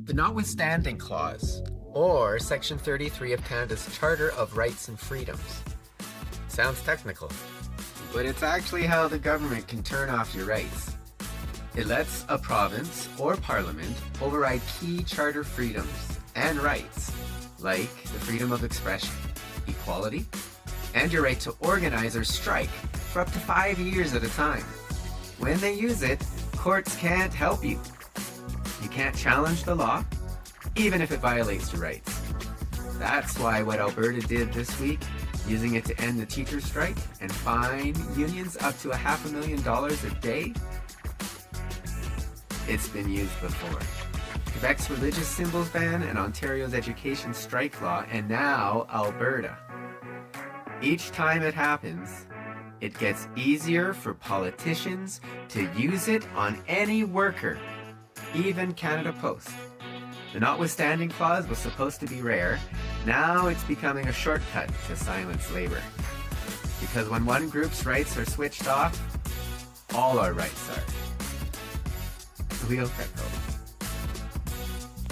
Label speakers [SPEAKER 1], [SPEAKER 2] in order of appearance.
[SPEAKER 1] The Notwithstanding Clause, or Section 33 of Canada's Charter of Rights and Freedoms. Sounds technical, but it's actually how the government can turn off your rights. It lets a province or parliament override key charter freedoms and rights, like the freedom of expression, equality, and your right to organize or strike for up to 5 years at a time. When they use it, courts can't help you. You can't challenge the law, even if it violates your rights. That's why what Alberta did this week, using it to end the teacher strike and fine unions up to $500,000 a day, it's been used before. Quebec's religious symbols ban and Ontario's education strike law, and now Alberta. Each time it happens, it gets easier for politicians to use it on any worker, even Canada Post. The Notwithstanding Clause was supposed to be rare. Now it's becoming a shortcut to silence labor. Because when one group's rights are switched off, all our rights are. Real techno.